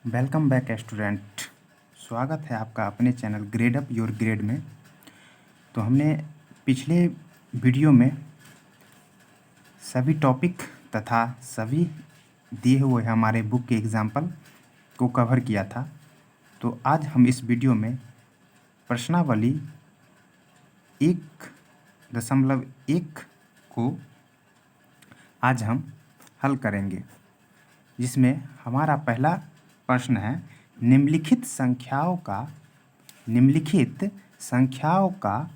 Welcome back student. स्वागत है आपका अपने channel grade up your grade में। तो हमने पिछले वीडियो में सभी टॉपिक तथा सभी दिए हुए हमारे बुक के एग्जाम्पल को कवर किया था। तो आज हम इस वीडियो में प्रश्नावली 1.1 को आज हम हल करेंगे, जिसमें हमारा पहला प्रश्न है निम्नलिखित संख्याओं का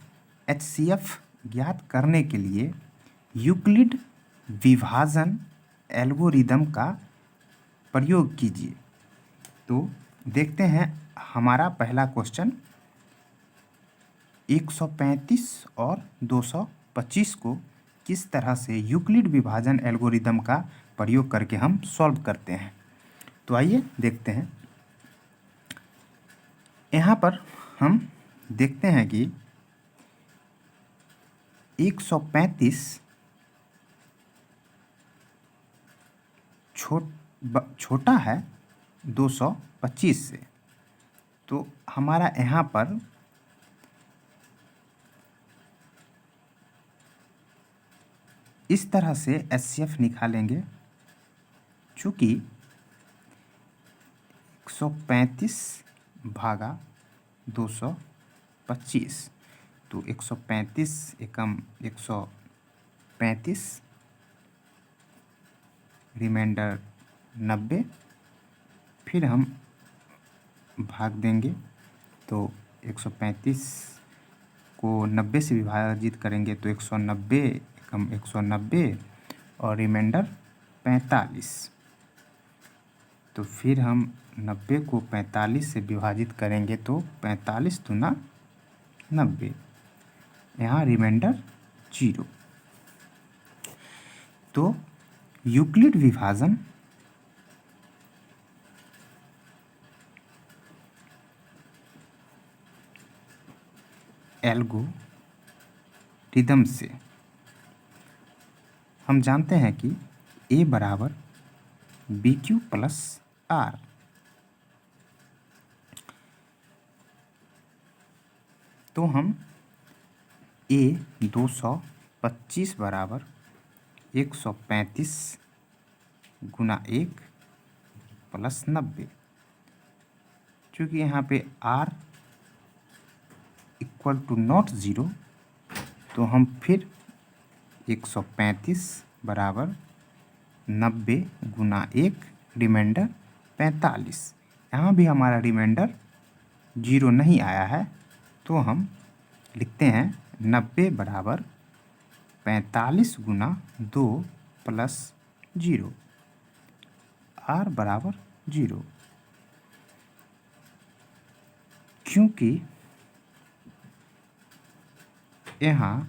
HCF ज्ञात करने के लिए यूक्लिड विभाजन एल्गोरिदम का प्रयोग कीजिए। तो देखते हैं हमारा पहला क्वेश्चन 135 और 225 को किस तरह से यूक्लिड विभाजन एल्गोरिदम का प्रयोग करके हम सॉल्व करते हैं। तो आइए देखते हैं। यहाँ पर हम देखते हैं कि 135 छोटा है 225 से। तो हमारा यहाँ पर इस तरह से HCF निकालेंगे, चूँकि 135 भागा 225, तो 135 एकम 135, रिमाइंडर 90, फिर हम भाग देंगे। तो 135 को 90 से विभाजित करेंगे तो 190 एकम 190 और रिमाइंडर 45। तो फिर हम 90 को 45 से विभाजित करेंगे तो 45 दूना 90, यहाँ रिमाइंडर 0। तो यूक्लिड विभाजन एल्गोरिदम से हम जानते हैं कि A बराबर BQ प्लस R। तो हम A 225 बराबर 135 गुना 1 प्लस 90, चूँकि यहाँ पे R इक्वल टू नॉट 0, तो हम फिर 135 बराबर 90 गुना 1 रिमाइंडर 45। यहाँ भी हमारा रिमाइंडर 0 नहीं आया है, तो हम लिखते हैं 90 बराबर 45 गुना 2 प्लस 0, R बराबर 0। क्योंकि यहाँ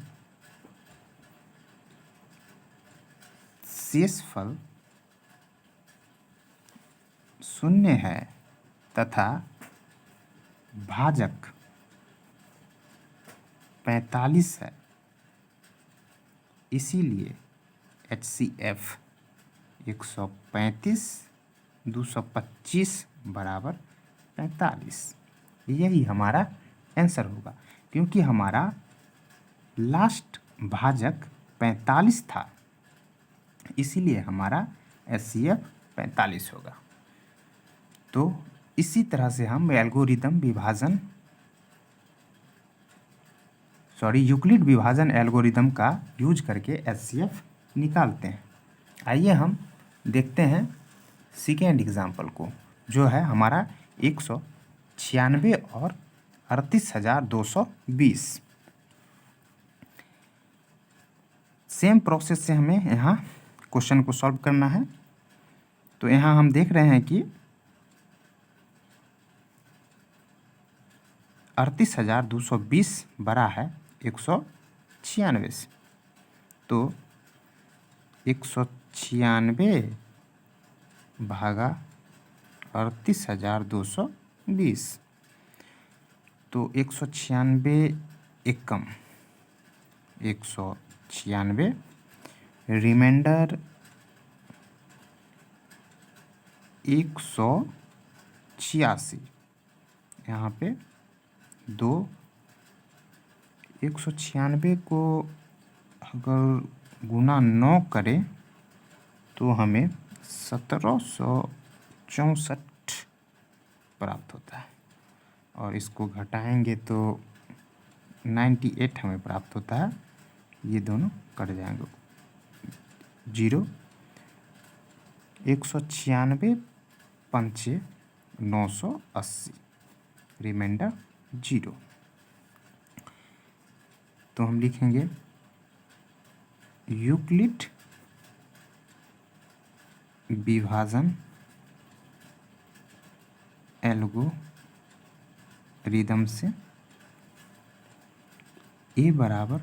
शेषफल 0 है तथा भाजक 45 है, इसीलिए HCF 135 225 बराबर 45। यही हमारा आंसर होगा, क्योंकि हमारा लास्ट भाजक 45 था, इसीलिए हमारा HCF 45 होगा। तो इसी तरह से हम यूक्लिड विभाजन एल्गोरिदम का यूज करके HCF निकालते हैं। आइए हम देखते हैं सेकेंड एग्जाम्पल को, जो है हमारा 196 और 38,220। सेम प्रोसेस से हमें यहाँ क्वेश्चन को सॉल्व करना है। तो यहाँ हम देख रहे हैं कि 38,220 बड़ा है 196 से। तो 196 भागा 38,220, तो 196 एकम 196, रिमाइंडर 100 196, यहाँ पे 2, 196 को अगर गुना 9 करें तो हमें 1764 प्राप्त होता है, और इसको घटाएंगे तो 98 हमें प्राप्त होता है। ये दोनों कट जाएंगे, 0, 196 पंचे 980, रिमाइंडर 0। तो हम लिखेंगे यूक्लिड विभाजन एल्गोरिदम से ए बराबर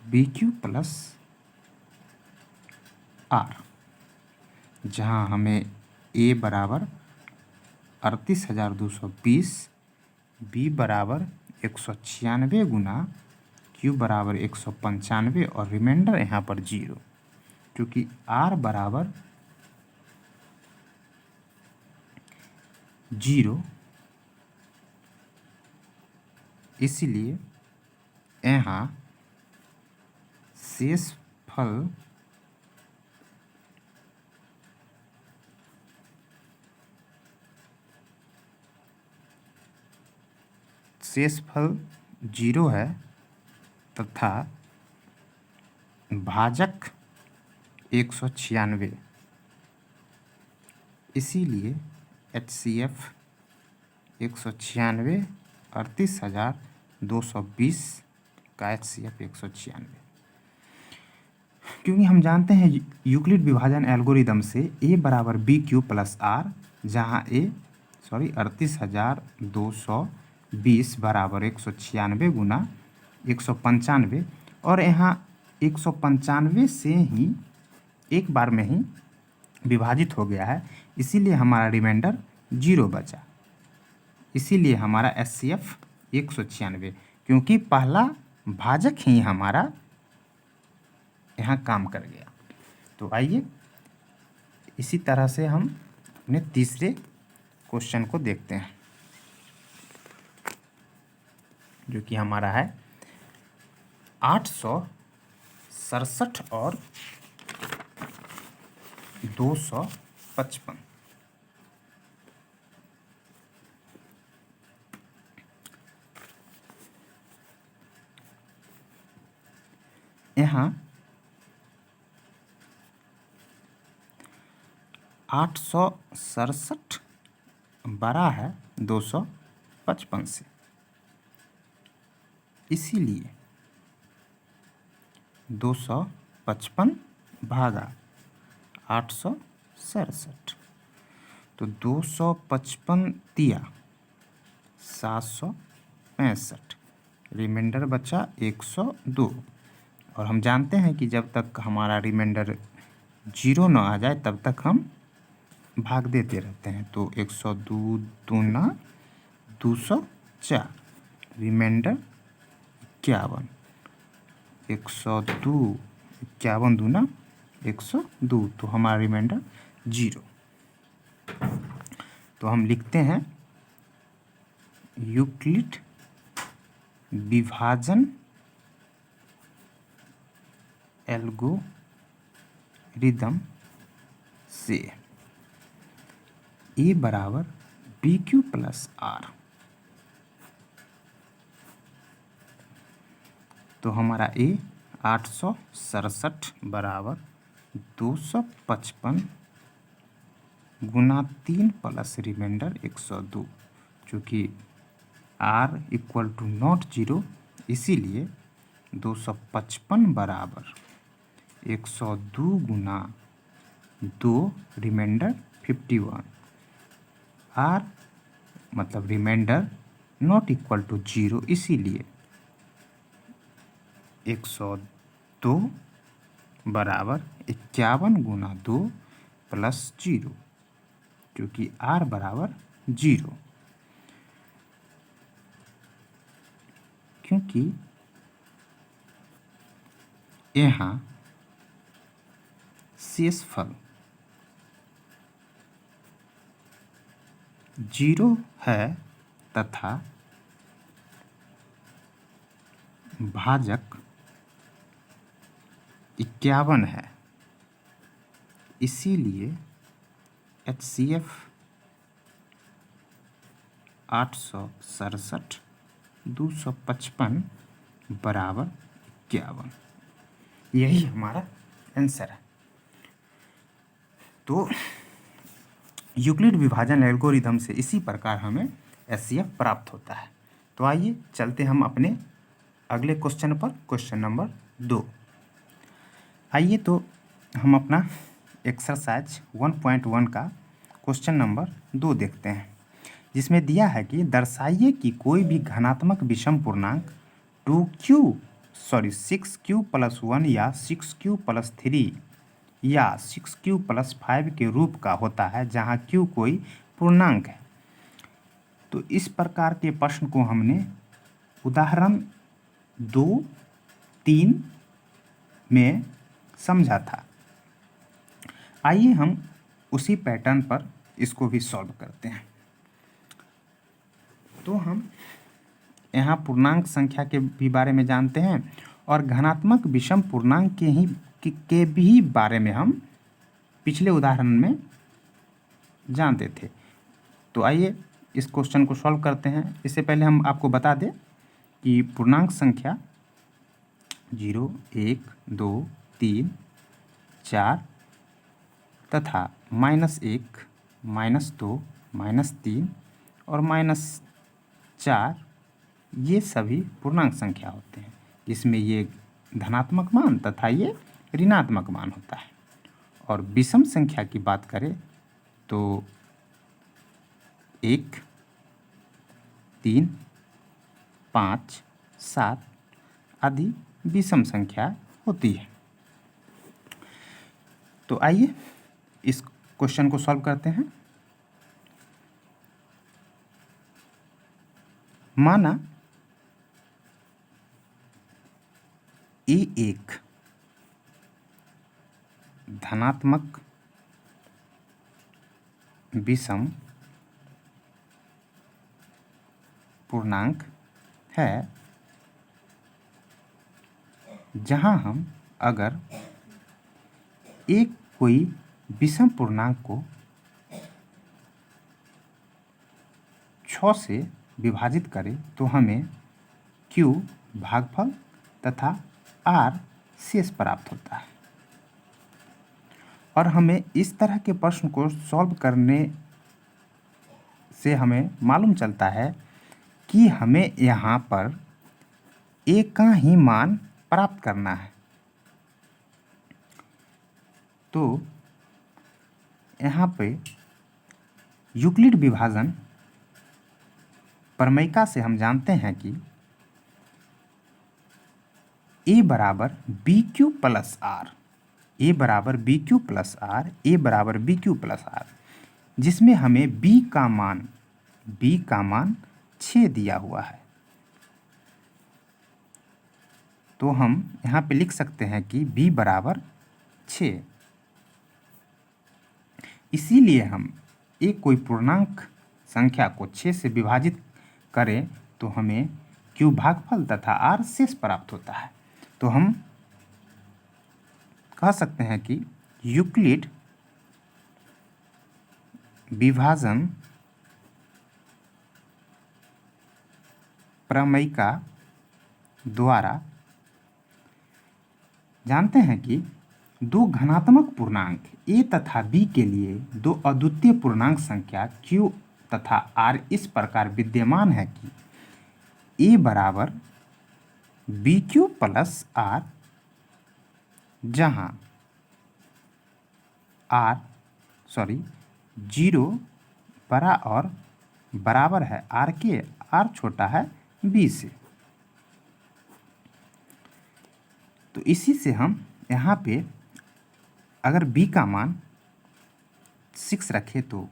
BQ प्लस R, जहाँ हमें ए बराबर 38,220, बी बराबर 196 गुना क्यू बराबर 195 और रिमाइंडर यहाँ पर 0, क्योंकि आर बराबर 0, इसलिए यहाँ शेषफल शेषफल 0 है तथा भाजक 196, इसीलिए HCF 196, 38,220 का HCF 196। क्योंकि हम जानते हैं यूक्लिड विभाजन एल्गोरिदम से ए बराबर BQ प्लस R, जहाँ 38,220 बराबर 196 गुना 195, और यहाँ 195 से ही एक बार में ही विभाजित हो गया है, इसीलिए हमारा रिमाइंडर 0 बचा। इसीलिए हमारा HCF 196, क्योंकि पहला भाजक ही हमारा यहाँ काम कर गया। तो आइए इसी तरह से हम अपने तीसरे क्वेश्चन को देखते हैं, जो कि हमारा है 867 और 255। यहाँ 867 बड़ा है 255 से, इसीलिए 255 भागा 867, तो 255 दिया 765, रिमाइंडर बचा 102। और हम जानते हैं कि जब तक हमारा रिमाइंडर 0 ना आ जाए तब तक हम भाग देते रहते हैं। तो 102 दूना 204, रिमाइंडर 51, 102, 51 दूना 102, तो हमारा रिमाइंडर 0। तो हम लिखते हैं यूक्लिड विभाजन एल्गोरिदम से ए बराबर BQ प्लस R, तो हमारा ए 867 बराबर 255 गुना 3 प्लस रिमाइंडर 102, चूँकि R इक्वल टू नॉट 0, इसीलिए 255 बराबर 102 गुना 2 रिमाइंडर 51, R मतलब रिमाइंडर नॉट इक्वल टू 0, इसीलिए 102 बराबर 51 गुना 2 प्लस 0, क्योंकि R बराबर 0, क्योंकि यहाँ शेषफल 0 है तथा भाजक 51 है, इसीलिए HCF 867 255 बराबर 51। यही हमारा आंसर है। तो यूक्लिड विभाजन एल्गोरिथम से इसी प्रकार हमें HCF प्राप्त होता है। तो आइए चलते हम अपने अगले क्वेश्चन पर, क्वेश्चन नंबर 2। आइए तो हम अपना एक्सरसाइज 1.1 का क्वेश्चन नंबर 2 देखते हैं, जिसमें दिया है कि दर्शाइए कि कोई भी घनात्मक विषम पूर्णांक 6q+1 या 6q+3 या 6q+5 के रूप का होता है, जहाँ q कोई पूर्णांक है। तो इस प्रकार के प्रश्न को हमने उदाहरण 2-3 में समझा था। आइए हम उसी पैटर्न पर इसको भी सॉल्व करते हैं। तो हम यहाँ पूर्णांक संख्या के भी बारे में जानते हैं और घनात्मक विषम पूर्णांक के भी बारे में हम पिछले उदाहरण में जानते थे। तो आइए इस क्वेश्चन को सॉल्व करते हैं। इससे पहले हम आपको बता दें कि पूर्णांक संख्या 0, 1, 2, 3, 4 तथा -1, -2, -3 और -4 ये सभी पूर्णांक संख्या होते हैं, जिसमें ये धनात्मक मान तथा ये ऋणात्मक मान होता है। और विषम संख्या की बात करें तो 1, 3, 5, 7 आदि विषम संख्या होती है। तो आइए इस क्वेश्चन को सॉल्व करते हैं। माना ए एक धनात्मक विषम पूर्णांक है, जहां हम अगर एक कोई विषम पूर्णांक को 6 से विभाजित करें तो हमें Q भागफल तथा R शेष प्राप्त होता है। और हमें इस तरह के प्रश्न को सॉल्व करने से हमें मालूम चलता है कि हमें यहाँ पर एक का ही मान प्राप्त करना है। तो यहाँ पे यूक्लिड विभाजन प्रमेयिका से हम जानते हैं कि a बराबर BQ प्लस R, a बराबर BQ प्लस R, a बराबर BQ प्लस R, जिसमें हमें b का मान 6 दिया हुआ है। तो हम यहाँ पे लिख सकते हैं कि b बराबर 6। इसीलिए हम एक कोई पूर्णांक संख्या को 6 से विभाजित करें तो हमें Q भागफल तथा R शेष प्राप्त होता है। तो हम कह सकते हैं कि यूक्लिड विभाजन प्रमेयिका द्वारा जानते हैं कि दो धनात्मक पूर्णांक a तथा b के लिए दो अद्वितीय पूर्णांक संख्या q तथा r इस प्रकार विद्यमान है कि a बराबर BQ प्लस R, जहाँ 0 बड़ा और बराबर है R के, R छोटा है B से। तो इसी से हम यहाँ पे अगर b का मान 6 रखें तो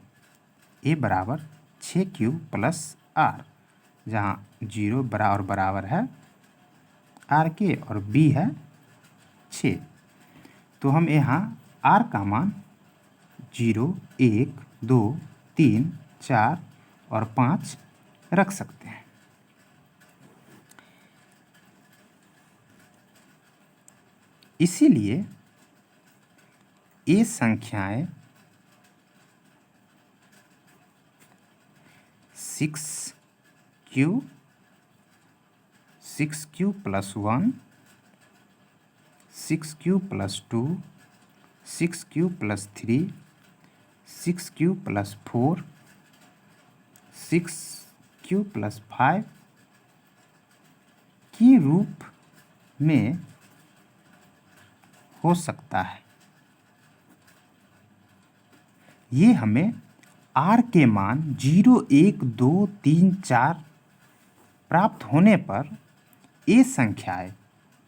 a बराबर 6Q प्लस R, जहाँ 0 बड़ा और बराबर है R के और b है 6। तो हम यहाँ R का मान 0, 1, 2, 3, 4, और 5 रख सकते हैं। इसीलिए ये संख्याएं 6q plus 1, 6q plus 2, 6q plus 3, 6q plus 4, 6q plus 5 के रूप में हो सकता है। ये हमें r के मान 0, 1, 2, 3, 4 प्राप्त होने पर ये संख्याएं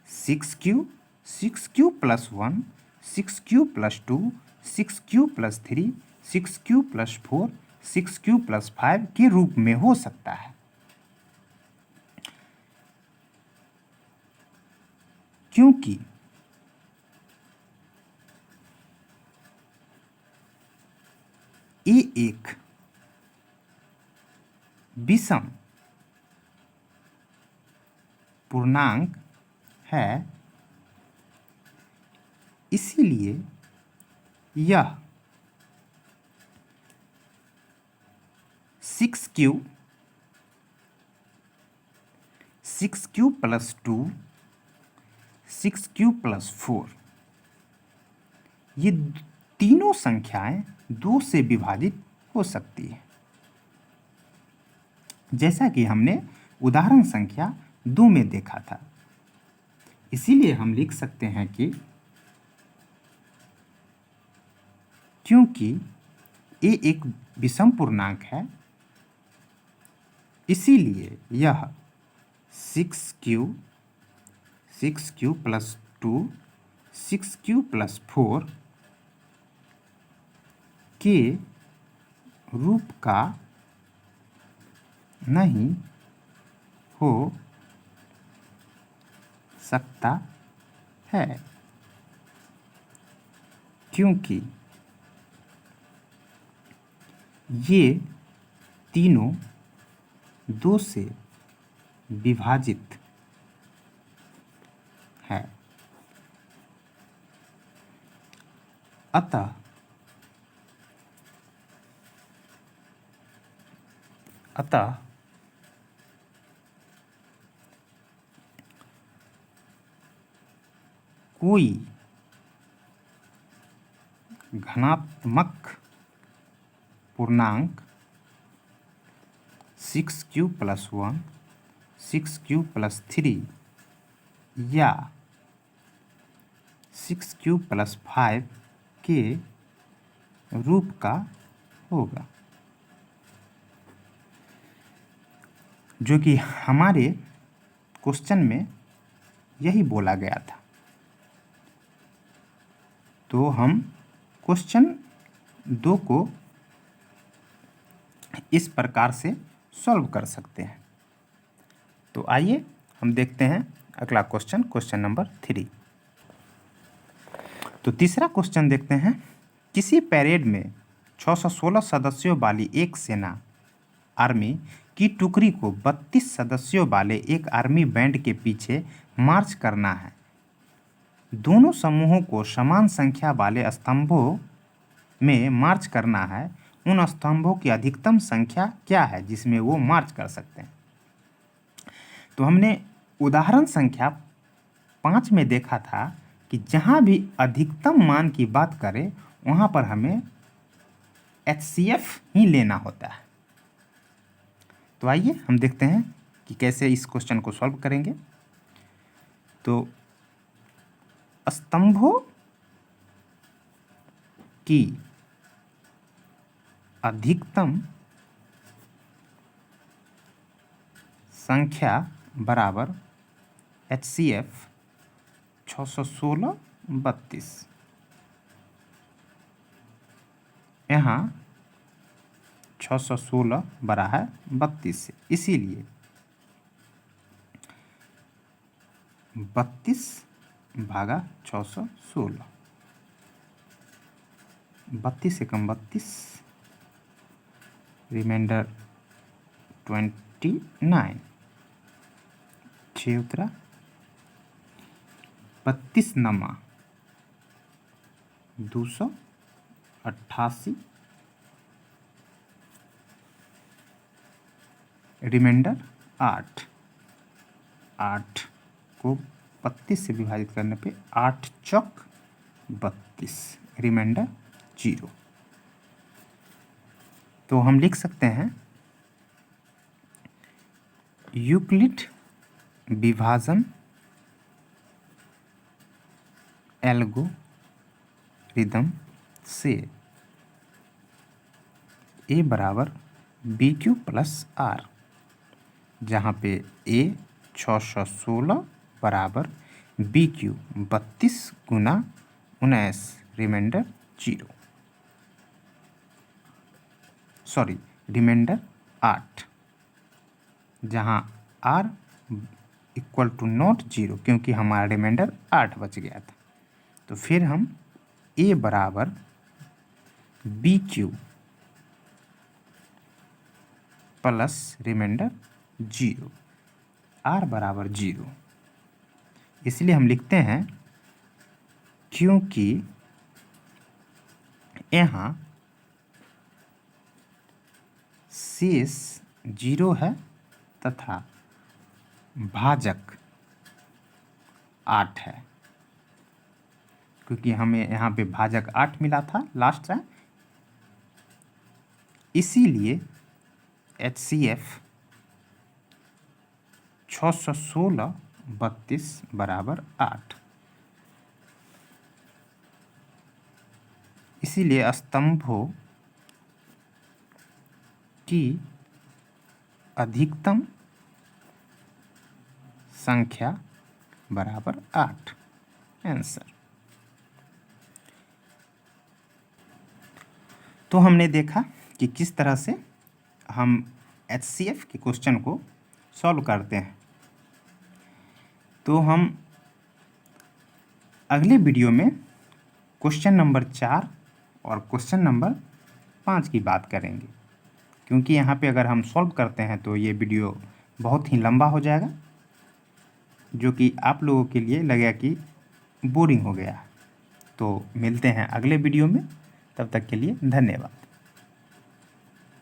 6q plus 1, 6q plus 2, 6q plus 3, 6q plus 4, 6q plus 5 के रूप में हो सकता है। क्योंकि ये एक विषम पूर्णांक है, इसीलिए यह 6q प्लस 2, 6q प्लस 4 ये तीनों संख्याएं 2 से विभाजित हो सकती है, जैसा कि हमने उदाहरण संख्या 2 में देखा था। इसीलिए हम लिख सकते हैं कि क्योंकि ये एक विषम पूर्णांक है, इसीलिए यह 6q प्लस 2, 6q प्लस 4 के रूप का नहीं हो सकता है, क्योंकि ये तीनों 2 से विभाजित है। अतः कोई घनात्मक पूर्णांक 6q प्लस 1, 6q प्लस 3 या 6q प्लस 5 के रूप का होगा, जो कि हमारे क्वेश्चन में यही बोला गया था। तो हम क्वेश्चन 2 को इस प्रकार से सॉल्व कर सकते हैं। तो आइए हम देखते हैं अगला क्वेश्चन, क्वेश्चन नंबर 3। तो तीसरा क्वेश्चन देखते हैं। किसी परेड में 616 सदस्यों वाली एक सेना आर्मी की टुकड़ी को 32 सदस्यों वाले एक आर्मी बैंड के पीछे मार्च करना है। दोनों समूहों को समान संख्या वाले स्तंभों में मार्च करना है। उन स्तंभों की अधिकतम संख्या क्या है जिसमें वो मार्च कर सकते हैं? तो हमने उदाहरण संख्या 5 में देखा था कि जहाँ भी अधिकतम मान की बात करें वहाँ पर हमें HCF ही लेना होता है। तो आइए हम देखते हैं कि कैसे इस क्वेश्चन को सॉल्व करेंगे। तो स्तंभों की अधिकतम संख्या बराबर HCF 616 32। यहाँ 616 बड़ा है 32 से, इसीलिए 32 भागा 616, 32 एकम 32, रिमाइंडर 29, 6 उतरा 32 नमा 288, रिमाइंडर 8 को 32 से विभाजित करने पे 8 चौक 32, रिमाइंडर 0। तो हम लिख सकते हैं यूक्लिड विभाजन एल्गोरिदम से a बराबर BQ प्लस R, जहाँ पे a 616 बराबर BQ 32 गुना 19, रिमाइंडर 0, सॉरी रिमाइंडर 8, जहाँ R इक्वल टू नॉट 0, क्योंकि हमारा रिमाइंडर 8 बच गया था। तो फिर हम a बराबर BQ प्लस रिमाइंडर 0, R बराबर 0, इसलिए हम लिखते हैं क्योंकि यहाँ शेष 0 है तथा भाजक 8 है, क्योंकि हमें यहाँ पे भाजक 8 मिला था लास्ट टाइम, इसीलिए HCF 616 32 बराबर 8। इसीलिए स्तंभों की अधिकतम संख्या बराबर 8, आंसर। तो हमने देखा कि किस तरह से हम HCF के क्वेश्चन को सॉल्व करते हैं। तो हम अगले वीडियो में क्वेश्चन नंबर 4 और क्वेश्चन नंबर 5 की बात करेंगे, क्योंकि यहाँ पे अगर हम सॉल्व करते हैं तो ये वीडियो बहुत ही लंबा हो जाएगा, जो कि आप लोगों के लिए लगेगा कि बोरिंग हो गया। तो मिलते हैं अगले वीडियो में, तब तक के लिए धन्यवाद।